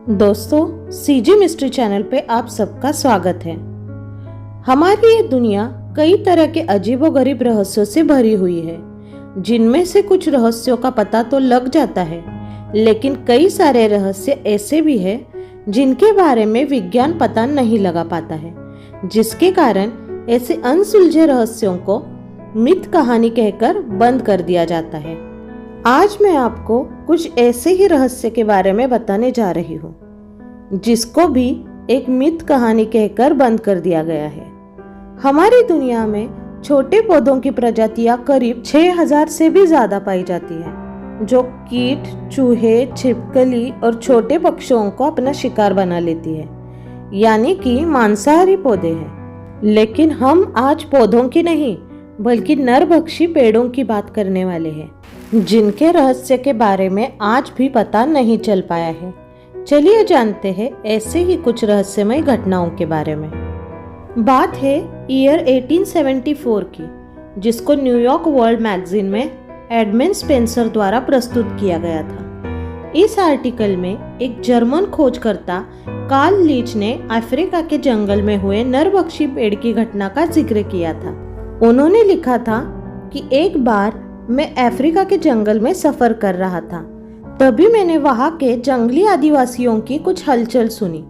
दोस्तों, CG mystery channel पे आप सबका स्वागत है। हमारी ये दुनिया कई तरह के अजीबोगरीब रहस्यों से भरी हुई है, जिनमें से कुछ रहस्यों का पता तो लग जाता है, लेकिन कई सारे रहस्य ऐसे भी हैं जिनके बारे में विज्ञान पता नहीं लगा पाता है, जिसके कारण ऐसे अनसुलझे रहस्यों को मिथ कहानी कहकर बंद कर दिया जाता है। आज मैं आपको कुछ ऐसे ही रहस्य के बारे में बताने जा रही हूँ, जिसको भी एक मिथ कहानी कहकर बंद कर दिया गया है। हमारी दुनिया में छोटे पौधों की प्रजातियां करीब 6000 से भी ज्यादा पाई जाती हैं, जो कीट, चूहे, छिपकली और छोटे पक्षियों को अपना शिकार बना लेती है, यानी कि मांसाहारी पौधे हैं। लेकिन हम आज पौधों की नहीं, बल्कि नरभक्षी पेड़ों की बात करने वाले हैं, जिनके रहस्य के बारे में आज भी पता नहीं चल पाया है। चलिए जानते हैं ऐसे ही कुछ रहस्यमय घटनाओं के बारे में। बात है ईयर 1874 की, जिसको न्यूयॉर्क वर्ल्ड मैगजीन में एडमंड स्पेंसर द्वारा प्रस्तुत किया गया था। इस आर्टिकल में एक जर्मन खोजकर्ता कार्ल लीच ने अफ्रीका के जंगल में हुए नरभक्षी पेड़ की घटना का जिक्र किया था। उन्होंने लिखा था कि एक बार मैं अफ्रीका के जंगल में सफर कर रहा था, तभी मैंने वहां के जंगली आदिवासियों की कुछ हलचल सुनी।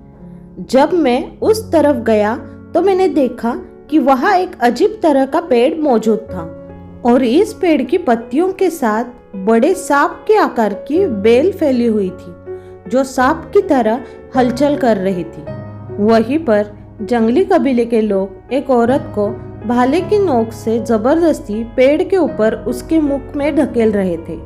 जब मैं उस तरफ गया तो मैंने देखा कि वहां एक अजीब तरह का पेड़ मौजूद था और इस पेड़ की पत्तियों के साथ बड़े सांप के आकार की बेल फैली हुई थी, जो सांप की तरह हलचल कर रही थी। वहीं पर जंगली कबीले के लोग एक औरत को भाले की नोक से जबरदस्ती पेड़ के ऊपर उसके मुख में ढकेल रहे थे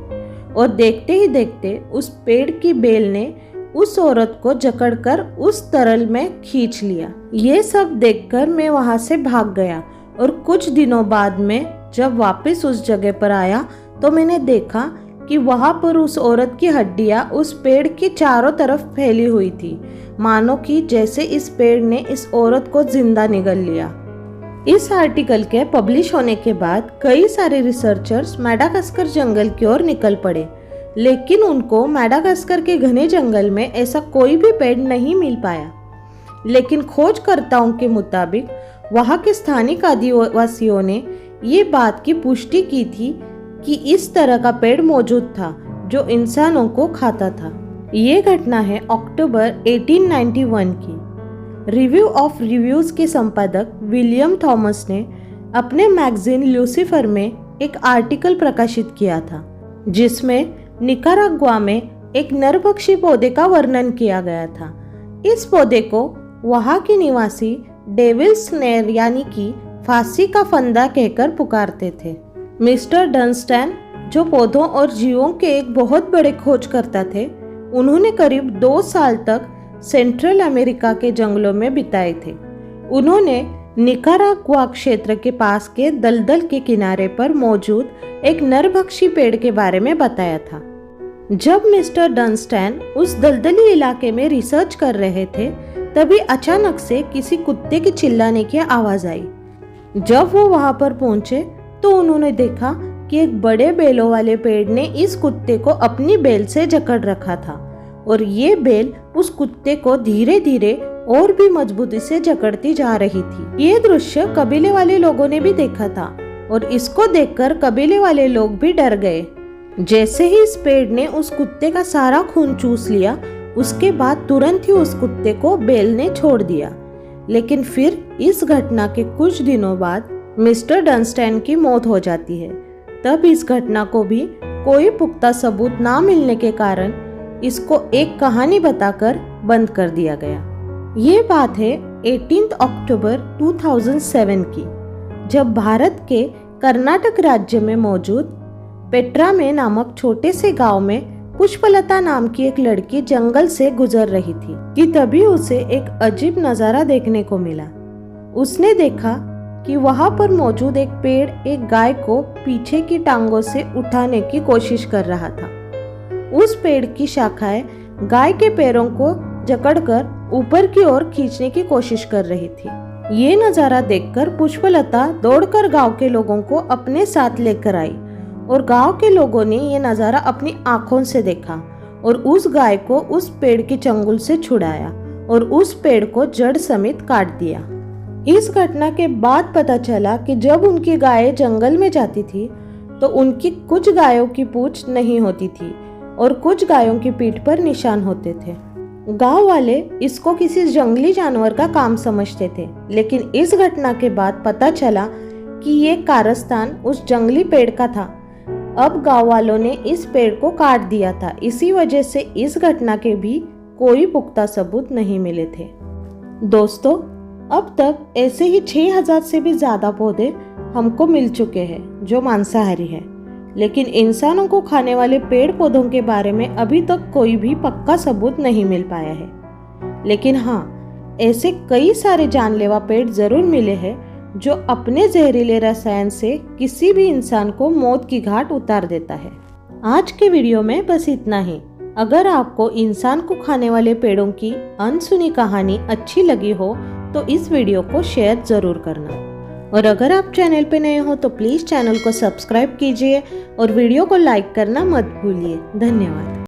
और देखते ही देखते उस पेड़ की बेल ने उस औरत को जकड़कर उस तरल में खींच लिया। ये सब देखकर मैं वहां से भाग गया और कुछ दिनों बाद में जब वापस उस जगह पर आया तो मैंने देखा कि वहां पर उस औरत की हड्डियां उस पेड़ की चारों तरफ फैली हुई थी, मानो कि जैसे इस पेड़ ने इस औरत को जिंदा निगल लिया। इस आर्टिकल के पब्लिश होने के बाद कई सारे रिसर्चर्स मैडागास्कर जंगल की ओर निकल पड़े, लेकिन उनको मैडागास्कर के घने जंगल में ऐसा कोई भी पेड़ नहीं मिल पाया। लेकिन खोजकर्ताओं के मुताबिक वहां के स्थानिक आदिवासियों ने ये बात की पुष्टि की थी कि इस तरह का पेड़ मौजूद था जो इंसानों को खाता था। ये घटना है अक्टूबर 1891 की। रिव्यू ऑफ रिव्यूज के संपादक विलियम थॉमस ने अपने मैगजीन ल्यूसीफर में एक आर्टिकल प्रकाशित किया था, जिसमें निकाराग्वा में एक नरभक्षी पौधे का वर्णन किया गया था। इस पौधे को वहां के निवासी डेविल स्नेर यानी कि फांसी का फंदा कहकर पुकारते थे। मिस्टर डनस्टैन, जो पौधों और जीवों के एक बहुत बड़े खोजकर्ता थे, उन्होंने करीब 2 साल तक सेंट्रल अमेरिका के जंगलों में बिताए थे। उन्होंने निकाराग्वा क्षेत्र के पास के दलदल के किनारे पर मौजूद एक नरभक्षी पेड़ के बारे में बताया था। जब मिस्टर डनस्टैन उस दलदली इलाके में रिसर्च कर रहे थे, तभी अचानक से किसी कुत्ते की चिल्लाने की आवाज आई। जब वो वहां पर पहुंचे तो उन्होंने देखा कि एक बड़े बेलों वाले पेड़ ने इस कुत्ते को अपनी बेल से जकड़ रखा था और ये बेल उस कुत्ते को धीरे धीरे और भी मजबूती से जकड़ती जा रही थी। ये दृश्य कबीले वाले लोगों ने भी देखा था और इसको देखकर कबीले वाले लोग भी डर गए। जैसे ही इस पेड़ ने उस कुत्ते का सारा खून चूस लिया, उसके बाद तुरंत ही उस कुत्ते को बेल ने छोड़ दिया। लेकिन फिर इस घटना के कुछ दिनों बाद मिस्टर डनस्टैन की मौत हो जाती है। तब इस घटना को भी कोई पुख्ता सबूत ना मिलने के कारण इसको एक कहानी बताकर बंद कर दिया गया। ये बात है 18 अक्टूबर 2007 की, जब भारत के कर्नाटक राज्य में मौजूद पेट्रा में नामक छोटे से गांव में पुष्पलता नाम की एक लड़की जंगल से गुजर रही थी कि तभी उसे एक अजीब नजारा देखने को मिला। उसने देखा कि वहां पर मौजूद एक पेड़ एक गाय को पीछे की टांगों से उठाने की कोशिश कर रहा था। उस पेड़ की शाखाएं गाय के पैरों को जकड़कर ऊपर की ओर खींचने की कोशिश कर रही थी। ये नजारा देखकर पुष्पलता दौड़कर गांव के लोगों को अपने साथ लेकर आई और गांव के लोगों ने ये नजारा अपनी आंखों से देखा और उस गाय को उस पेड़ के चंगुल से छुड़ाया और उस पेड़ को जड़ समेत काट दिया। इस घटना के बाद पता चला कि जब उनकी गायें जंगल में जाती थी तो उनकी कुछ गायों की पूंछ नहीं होती थी और कुछ गायों की पीठ पर निशान होते थे। गांव वाले इसको किसी जंगली जानवर का काम समझते थे, लेकिन इस घटना के बाद पता चला कि ये कारस्तान उस जंगली पेड़ का था। अब गांव वालों ने इस पेड़ को काट दिया था। इसी वजह से इस घटना के भी कोई पुख्ता सबूत नहीं मिले थे। दोस्तों, अब तक ऐसे ही 6000 से भी ज्यादा पौधे हमको मिल चुके हैं जो मांसाहारी है, लेकिन इंसानों को खाने वाले पेड़ पौधों के बारे में अभी तक कोई भी पक्का सबूत नहीं मिल पाया है। लेकिन हाँ, ऐसे कई सारे जानलेवा पेड़ जरूर मिले हैं जो अपने जहरीले रसायन से किसी भी इंसान को मौत की घाट उतार देता है। आज के वीडियो में बस इतना ही। अगर आपको इंसान को खाने वाले पेड़ों की अनसुनी कहानी अच्छी लगी हो तो इस वीडियो को शेयर जरूर करना, और अगर आप चैनल पे नए हो तो प्लीज चैनल को सब्सक्राइब कीजिए और वीडियो को लाइक करना मत भूलिए। धन्यवाद।